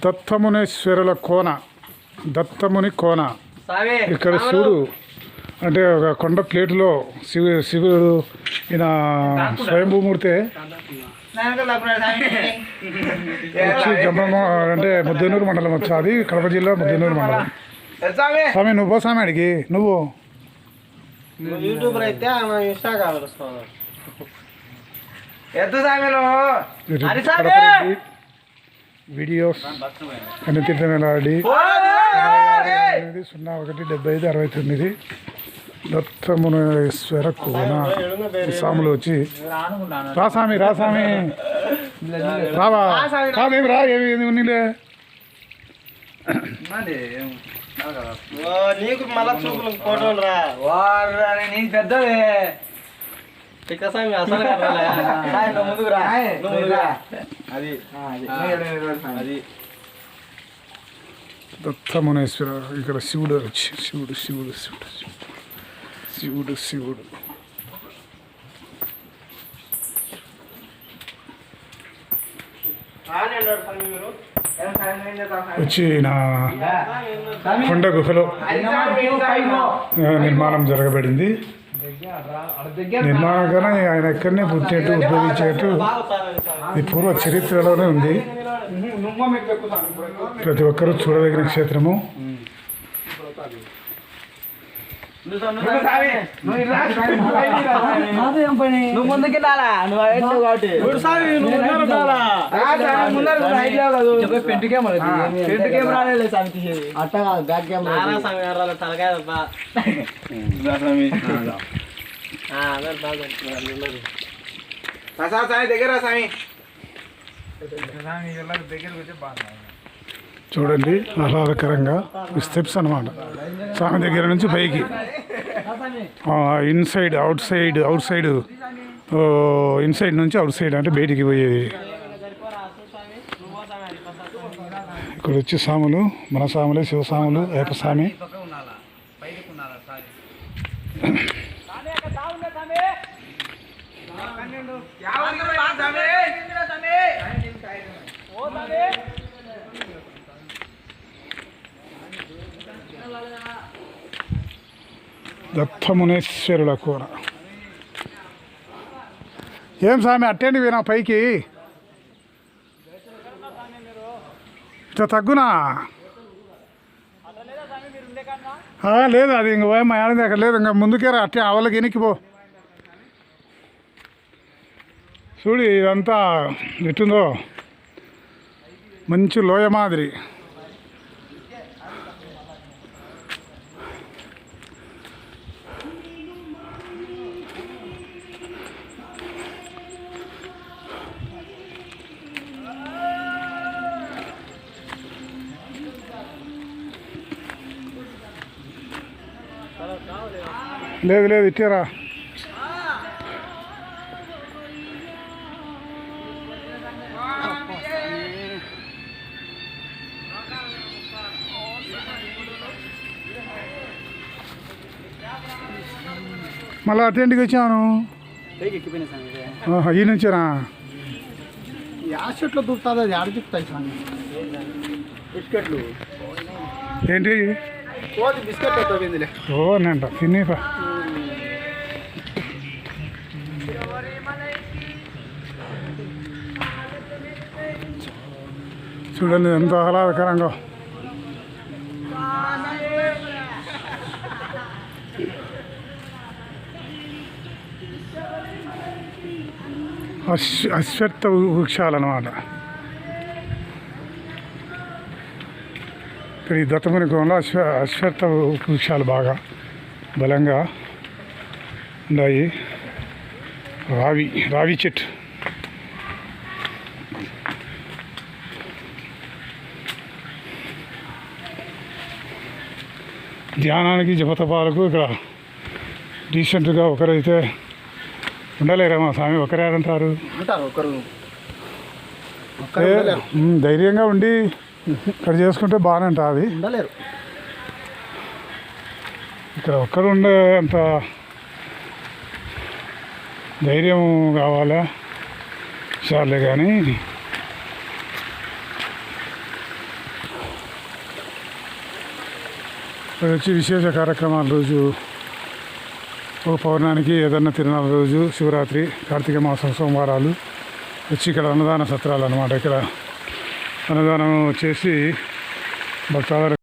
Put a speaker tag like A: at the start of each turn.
A: దత్తమునేశ్వరుల కోన, దత్తముని కోన. ఇక్కడ శివుడు అంటే ఒక కొండ ప్లేటులో శివుడు ఈయన స్వయంభూమూర్తి వచ్చి జంబమ్మ అంటే ముద్దనూరు మండలం వచ్చి, అది కడప జిల్లా ముద్దనూరు మండలం. స్వామి నువ్వు పో స్వామి అడిగి నువ్వు
B: యూట్యూబర్ అయితే
A: వీడియోస్ అన్ని తిట్టమేలాడి 017569 దత్తమునేశ్వర కోన. స్వాములు వచ్చి రాసామి రావా కాదేమి రా ఏమి నీలే
B: నీకు మళ్ళా చూపులు ఫోటోలు రా నేను పెద్దదే ముందుకు రా అది
A: దత్తమునేశ్వర. ఇక్కడ శివుడు వచ్చి శివుడు శివుడు శివుడు శివుడు శివుడు వచ్చి నా కొండ గుహలో నిర్మాణం జరగబడింది. నిర్మాణంగానే ఆయన ఎక్కడనే పుట్టినట్టు ఉద్భవించేట్టు ఈ పూర్వ చరిత్రలోనే ఉంది. ప్రతి ఒక్కరూ చూడదగిన క్షేత్రము.
B: నువ్వు ముందుకి పెంటు కెమెరా అట్ట బ్యాక్ కెమెరా తలకాయ దగ్గర
A: చూడండి ఆహ్లాదకరంగా స్టెప్స్ అన్నమాట. స్వామి దగ్గర నుంచి పైకి ఇన్సైడ్ అవుట్ సైడ్ ఇన్సైడ్ నుంచి అవుట్ సైడ్ అంటే బయటికి పోయేది. ఇక్కడ వచ్చి స్వాములు మన స్వాములే, శివస్వాములు, అయ్యప్ప స్వామి. దత్తమునేశ్వరుల కోన. ఏం స్వామి అట్టండి వినా పైకి ఇట్లా తగ్గునా? లేదు అది ఇంక పోయి మా ఏడాది అక్కడ లేదు, ఇంకా ముందుకే రా అట్టే అవలకి ఎనికిపో. చూడు ఇదంతా ఎట్టుందో మంచి లోయ మాదిరి. లేదు ఇట్టేరా. మళ్ళీ అటెంట్కి వచ్చాను ఈ నుంచేనా?
B: యాషెట్లో దూరుతుంది, అది ఆడ చెప్తాయి బిస్కెట్లు
A: ఏంటి
B: బిస్కెట్
A: ఓనంట తినేపా. చూడండి ఎంత ఆహ్లాదకరంగా. అశ్వత్థ వృక్షాలన్నమాట. ఇక్కడ ఈ దత్తముని కోనలో అశ్వత్థ వృక్షాలు బాగా బలంగా ఉన్నాయి. రావి చెట్టు. ధ్యానానికి జపతపాలకు ఇక్కడ డీసెంట్గా ఒకరైతే ఉండలేరమ్మా స్వామి. ఒకరే అంటారు, ధైర్యంగా ఉండి ఇక్కడ చేసుకుంటే బాగానే ఉంటుంది.
B: ఉండలేరు
A: ఇక్కడ ఒక్కరు ఉండే అంత ధైర్యం కావాలా చాలే. కానీ అది వచ్చి విశేష కార్యక్రమాల రోజు, ఒక పౌర్ణానికి ఏదన్నా తిరునాళ్ళ రోజు, శివరాత్రి, కార్తీక మాసం సోమవారాలు వచ్చి ఇక్కడ అన్నదాన సత్రాలు అన్నమాట. ఇక్కడ అన్నదానం చేసి భక్తాదులకు